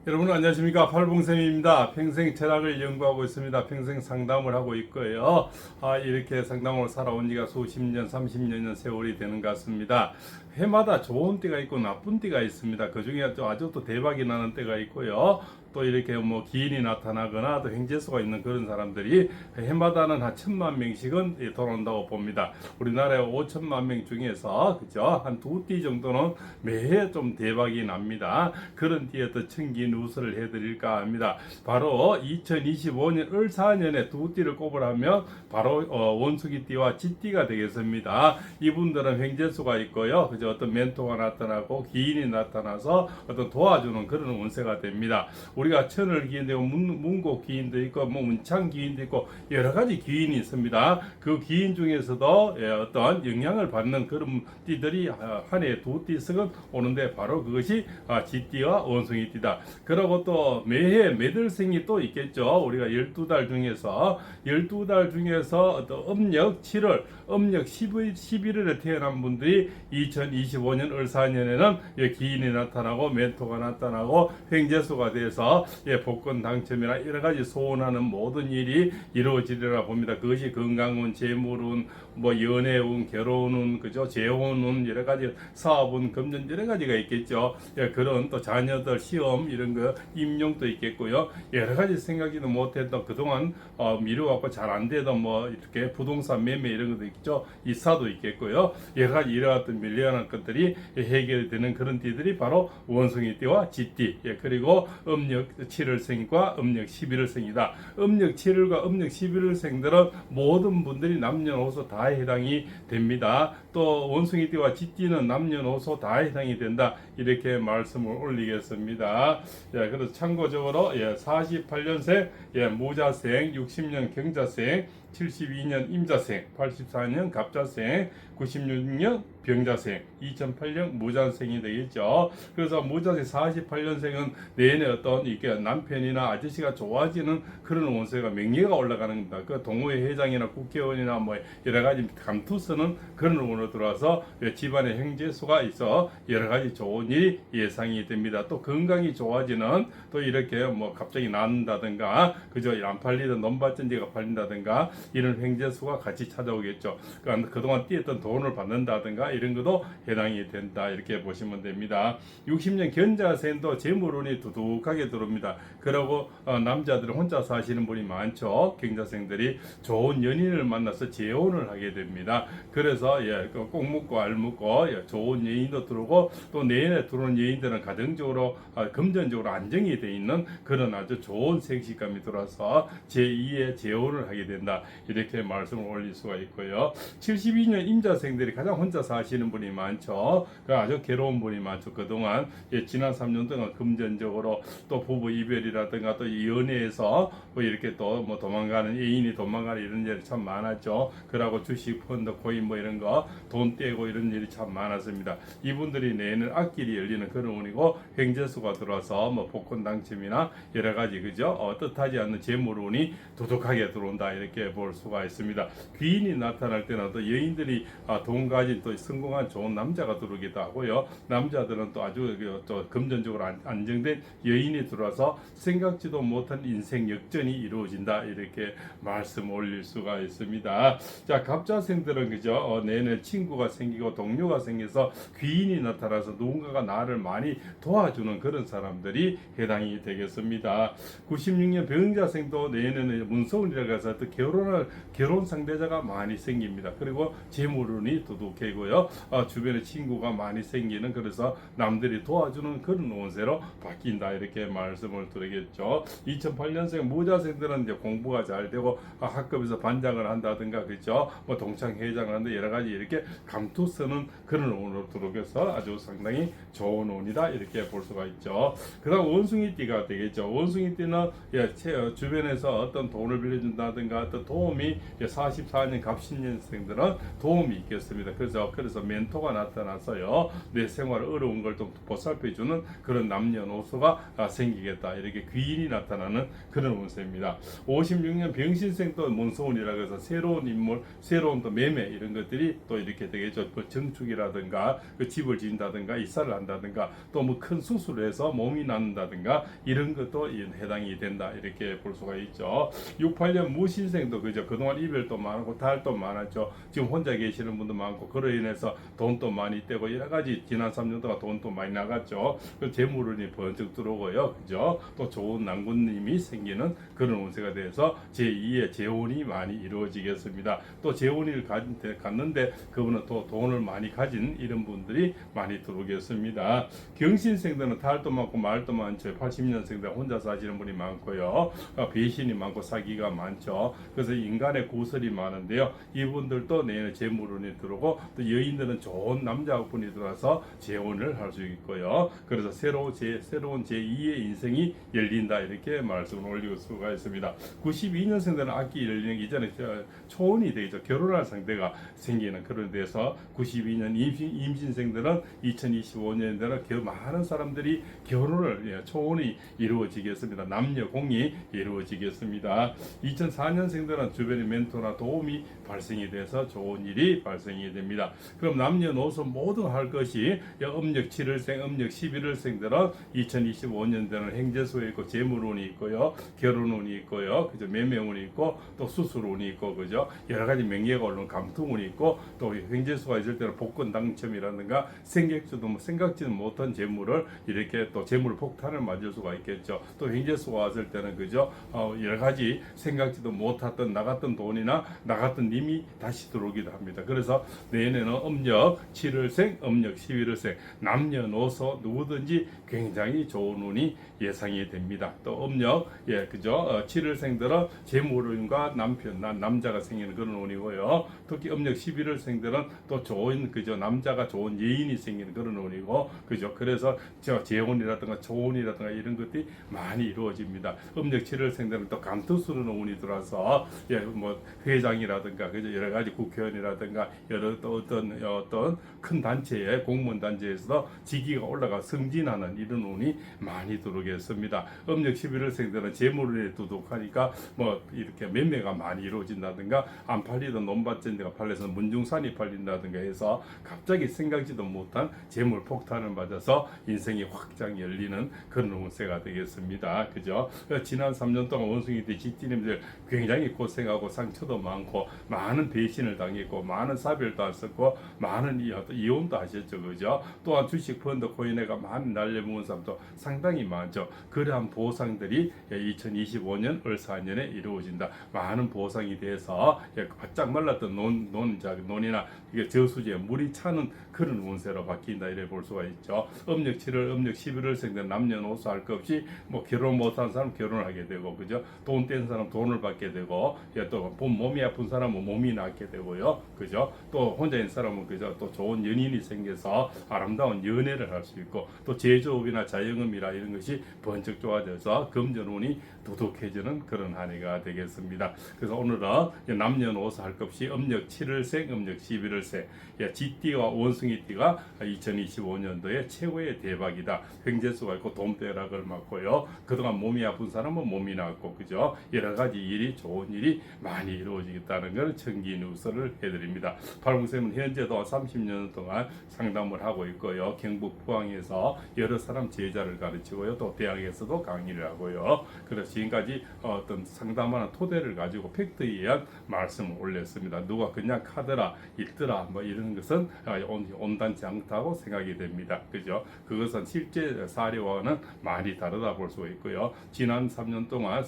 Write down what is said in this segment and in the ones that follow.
여러분 안녕하십니까, 팔봉쌤입니다. 평생 철학을 연구하고 있습니다. 평생 상담을 하고 있고요. 이렇게 상담을 살아온 지가 수십 년, 30년 세월이 되는 것 같습니다. 해마다 좋은 때가 있고 나쁜 때가 있습니다. 그 중에 아주 또 대박이 나는 때가 있고요. 또 이렇게 뭐 기인이 나타나거나 또 횡재수가 있는 그런 사람들이 해마다는 한 1,000만 명씩은 돌아온다고 봅니다. 우리나라에 5천만 명 중에서 그죠, 한 두 띠 정도는 매해 좀 대박이 납니다. 그런 띠에 또 청기누설을 해드릴까 합니다. 바로 2025년 을사년에 두 띠를 꼽으라면 바로 원숭이띠와 쥐띠가 되겠습니다. 이분들은 횡재수가 있고요, 그죠, 어떤 멘토가 나타나고 기인이 나타나서 어떤 도와주는 그런 운세가 됩니다. 우리가 천을 기인도 있고 문곡 기인도 있고 뭐 문창 기인도 있고 여러 가지 기인이 있습니다. 그 기인 중에서도 어떤 영향을 받는 그런 띠들이 한 해에 두 띠씩은 오는데 바로 그것이 쥐띠와 원숭이띠다. 그리고 또 매해 매들생이 또 있겠죠. 우리가 12달 중에서 어떤 음력 7월, 음력 11월에 태어난 분들이 2025년 을사년에는 기인이 나타나고 멘토가 나타나고 횡재수가 돼서 복권 당첨이나 여러 가지 소원하는 모든 일이 이루어지리라 봅니다. 그것이 건강운, 재물운, 뭐 연애운, 결혼운, 그죠, 재혼운, 여러 가지 사업운, 금전 여러 가지가 있겠죠. 그런 또 자녀들 시험 이런 거 임용도 있겠고요. 여러 가지 생각지도 못했던 그동안 미뤄갖고 잘 안 되던 뭐 이렇게 부동산 매매 이런 것도 있죠. 이사도 있겠고요. 여러 가지 이러한 밀려난 것들이 해결되는 그런 띠들이 바로 원숭이띠와 쥐띠, 그리고 음력 7월생과 음력 11월생이다. 음력 7월과 음력 11월생들은 모든 분들이 남녀노소 다 해당이 됩니다. 또 원숭이띠와 쥐띠는 남녀노소 다 해당이 된다. 이렇게 말씀을 올리겠습니다. 그래서 참고적으로 48년생 무자생, 60년 경자생, 72년 임자생, 84년 갑자생, 96년 병자생, 2008년 무자생이 되겠죠. 그래서 무자생 48년생은 내내 어떤 이게 남편이나 아저씨가 좋아지는 그런 운세가 명예가 올라가는 겁니다. 그 동호회 회장이나 국회의원이나 뭐 여러 가지 감투쓰는 그런 운으로 들어와서 집안에 형제수가 있어 여러 가지 좋은 일이 예상이 됩니다. 또 건강이 좋아지는, 또 이렇게 뭐 갑자기 낫는다든가, 그저 안 팔리던 논밭전지가 팔린다든가 이런 횡재수가 같이 찾아오겠죠. 그러니까 그동안 띄었던 돈을 받는다든가 이런 것도 해당이 된다. 이렇게 보시면 됩니다. 60년 견자생도 재물운이 두둑하게 들어옵니다. 그리고 남자들은 혼자 사시는 분이 많죠. 경자생들이 좋은 연인을 만나서 재혼을 하게 됩니다. 그래서 꼭 묻고 알 묻고 좋은 여인도 들어오고, 또 내내 들어오는 여인들은 가정적으로 금전적으로 안정이 되어 있는 그런 아주 좋은 생식감이 들어와서 제2의 재혼을 하게 된다. 이렇게 말씀을 올릴 수가 있고요. 72년 임자생들이 가장 혼자 사시는 분이 많죠. 아주 괴로운 분이 많죠. 그동안 지난 3년 동안 금전적으로 또 부부 이별이라든가 또 연애에서 뭐 이렇게 또 뭐 도망가는, 애인이 도망가는 이런 일이 참 많았죠. 그러고 주식, 펀드, 코인 뭐 이런 거 돈 떼고 이런 일이 참 많았습니다. 이분들이 내는 앞길이 열리는 그런 운이고, 횡재수가 들어와서 뭐 복권 당첨이나 여러 가지 그죠, 뜻하지 않는 재물운이 두둑하게 들어온다. 이렇게 볼 수가 있습니다. 귀인이 나타날 때는 또 여인들이 돈 가진 또 성공한 좋은 남자가 들어오기도 하고요. 남자들은 또 아주 또 금전적으로 안정된 여인이 들어와서 생각지도 못한 인생 역전이 이루어진다. 이렇게 말씀 올릴 수가 있습니다. 자, 갑자생들은 그죠, 내내 친구가 생기고 동료가 생겨서 귀인이 나타나서 누군가가 나를 많이 도와주는 그런 사람들이 해당이 되겠습니다. 96년 병자생도 내년에 문서운이라고 해서 또 결혼 상대자가 많이 생깁니다. 그리고 재물운이 두둑해고요. 주변에 친구가 많이 생기는, 그래서 남들이 도와주는 그런 운세로 바뀐다. 이렇게 말씀을 드리겠죠. 2008년생 무자생들은 이제 공부가 잘 되고 학급에서 반장을 한다든가 그죠, 뭐 동창 회장을 하는데 여러 가지 이렇게 감투 쓰는 그런 운으로 들어오겠어 아주 상당히 좋은 운이다. 이렇게 볼 수가 있죠. 그다음 원숭이띠가 되겠죠. 원숭이띠는 주변에서 어떤 돈을 빌려준다든가 어떤 도움이 44년 갑신년생들은 도움이 있겠습니다. 그래서 그래서 멘토가 나타나서요, 내 생활 어려운 걸 좀 보살펴주는 그런 남녀노소가 생기겠다, 이렇게 귀인이 나타나는 그런 운세입니다. 56년 병신생도 문서운이라고 해서 새로운 인물, 새로운 또 매매 이런 것들이 또 이렇게 되겠죠. 그 증축이라든가 그 집을 지은다든가 이사를 한다든가 또 뭐 큰 수술을 해서 몸이 낫는다든가 이런 것도 해당이 된다, 이렇게 볼 수가 있죠. 68년 무신생도 그죠. 그동안 이별도 많고 달도 많았죠. 지금 혼자 계시는 분도 많고 그로 인해서 돈도 많이 떼고 여러 가지 지난 3년 동안 돈도 많이 나갔죠. 그 재물운이 번쩍 들어오고요, 그죠. 또 좋은 난군님이 생기는 그런 운세가 돼서 제2의 재혼이 많이 이루어지겠습니다. 또 재혼을 갔는데 그분은 또 돈을 많이 가진 이런 분들이 많이 들어오겠습니다. 경신생들은 달도 많고 말도 많죠. 80년생들 혼자 사시는 분이 많고요. 배신이 많고 사기가 많죠. 그래서 인간의 구설이 많은데요. 이분들도 내년에 재물운이 들어오고 또 여인들은 좋은 남자분이 들어와서 재혼을 할 수 있고요. 그래서 새로운 제2의 인생이 열린다, 이렇게 말씀을 올릴 수가 있습니다. 92년생들은 악기 열리는 이전에 초혼이 되죠. 결혼할 상대가 생기는 그런 데서 92년 임신생들은 2025년에는 많은 사람들이 결혼을 초혼이 이루어지겠습니다. 남녀 공이 이루어지겠습니다. 2004년생들은 주변의 멘토나 도움이 발생이 돼서 좋은 일이 발생이 됩니다. 그럼 남녀노소 모두 할 것이 음력 7월생, 음력 11월생들은 2025년도는 행재수에 있고 재물운이 있고요, 결혼운이 있고요, 그죠, 매매운이 있고 또 수술운이 있고, 그죠, 여러 가지 명예가 오르는 감투운이 있고 또 행재수가 있을 때는 복권 당첨이라든가 생각지도 못한 재물을 이렇게 또 재물 폭탄을 맞을 수가 있겠죠. 또 행재수가 왔을 때는 그죠, 여러 가지 생각지도 못했던 나갔던 돈이나 나갔던 님이 다시 들어오기도 합니다. 그래서 내년에는 음력 7월생, 음력 11월생 남녀노소 누구든지 굉장히 좋은 운이 예상이 됩니다. 또 음력 그죠, 7월생들은 재물운과 남자가 생기는 그런 운이고요. 특히 음력 11월생들은 또 좋은 그죠, 남자가 좋은 여인이 생기는 그런 운이고, 그죠. 그래서 재혼이라든가 조혼이라든가 이런 것들이 많이 이루어집니다. 음력 7월생들은 또 감투스러운 운이 들어와서 뭐 회장이라든가 그죠, 여러 가지 국회의원이라든가 여러 또 어떤 큰 단체에 공무원 단체에서 직위가 올라가 승진하는 이런 운이 많이 들어오겠습니다. 음력 11월생들은 재물운에 두둑하니까 뭐 이렇게 매매가 많이 이루어진다든가 안 팔리던 논밭전 데가 팔려서 문중산이 팔린다든가 해서 갑자기 생각지도 못한 재물 폭탄을 맞아서 인생이 확장 열리는 그런 운세가 되겠습니다. 그죠? 지난 3년 동안 원숭이 때 집주님들 굉장히 고생하고 상처도 많고 많은 배신을 당했고 많은 사별도 하셨고 많은 이혼도 하셨죠. 그죠? 또한 주식 펀드 코인회가 많이 날려먹은 사람도 상당히 많죠. 그러한 보상들이 2025년 을사년에 이루어진다. 많은 보상이 돼서 바짝 말랐던 논이나 이게 저수지에 물이 차는 그런 운세로 바뀐다, 이래 볼 수가 있죠. 음력 7월, 음력 11월생들 남녀노소 할 것 없이 뭐 결혼 못한 사람 결혼을 하게 되고, 그죠? 돈 뗀 사람 돈을 받게 되고, 또 몸이 아픈 사람은 몸이 낫게 되고요, 그죠? 또 혼자 있는 사람은 그죠, 또 좋은 연인이 생겨서 아름다운 연애를 할 수 있고, 또 제조업이나 자영업이나 이런 것이 번쩍 좋아져서 금전운이 두둑해지는 그런 한 해가 되겠습니다. 그래서 오늘은 남녀노소 할 것 없이 음력 7월생, 음력 11월생 쥐띠와 원숭이띠가 2025년도에 최고의 대박이다. 횡재수가 있고 돈벼락을 맞고요. 그동안 몸이 아픈 사람은 몸이 낫고, 그죠? 여러 가지 일이 좋은 일이 많이 이루어지겠다는 걸 청기 뉴스를 해드립니다. 팔공쌤은 현재도 30년 동안 상담을 하고 있고요. 경북 포항에서 여러 사람 제자를 가르치고요. 또 대학에서도 강의를 하고요. 그래서 지금까지 어떤 상담하는 토대를 가지고 팩트에 의한 말씀을 올렸습니다. 누가 그냥 카더라 읽더라 뭐 이런 것은 온단치 않다고 생각이 됩니다. 그죠? 그것은 실제 사례와는 많이 다르다 볼 수 있고요. 지난 3년 동안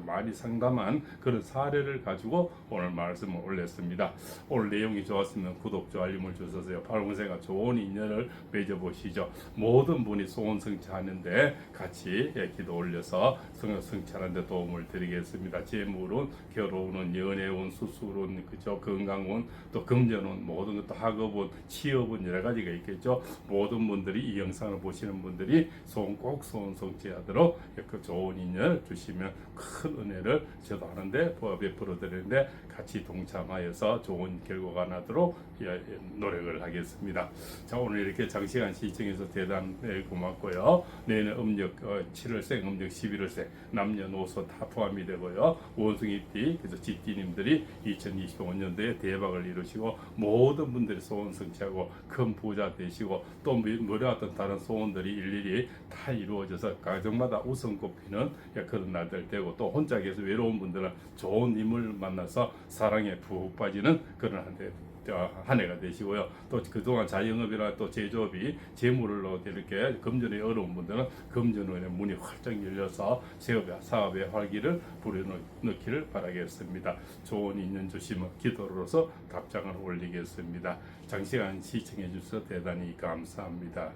많이 상담한 그런 사례를 가지고 오늘 말씀을 올렸습니다. 오늘 내용이 좋았으면 구독, 알림을 주셔서요. 팔공생과 좋은 인연을 맺어보시죠. 모든 분이 소원 성취하는데 같이 기도 올려서 성취하는 데 도움을 드리겠습니다. 재물운, 결혼운, 연애운, 수술운, 그죠? 건강운, 또 금전운, 모든 것도 학업운, 취업운 여러 가지가 있겠죠. 모든 분들이 이 영상을 보시는 분들이 꼭 소원 성취하도록 그 좋은 인연을 주시면 큰 은혜를 저도 하는데 베풀어 드리는데 같이 동참하여서 좋은 결과가 나도록 노력을 하겠습니다. 자, 오늘 이렇게 장시간 시청해서 대단히 고맙고요. 내년 음력 7월생, 음력 11월생 남녀노소 다 포함이 되고요. 원숭이띠, 그래서 쥐띠님들이 2025년도에 대박을 이루시고 모든 분들이 소원 성취하고 큰 부자 되시고 또 어떤 다른 소원들이 일일이 다 이루어져서 가정마다 우선 꼽히는 그런 날들 되고, 또 혼자 계속 외로운 분들은 좋은 인물 만나서 사랑에 푹 빠지는 그런 한 해가 되시고요. 또 그동안 자영업이나 또 제조업이 재물로 이렇게 금전이 어려운 분들은 금전운의 문이 활짝 열려서 사업의 활기를 불어넣기를 바라겠습니다. 좋은 인연 주시면 기도로서 답장을 올리겠습니다. 장시간 시청해 주셔서 대단히 감사합니다.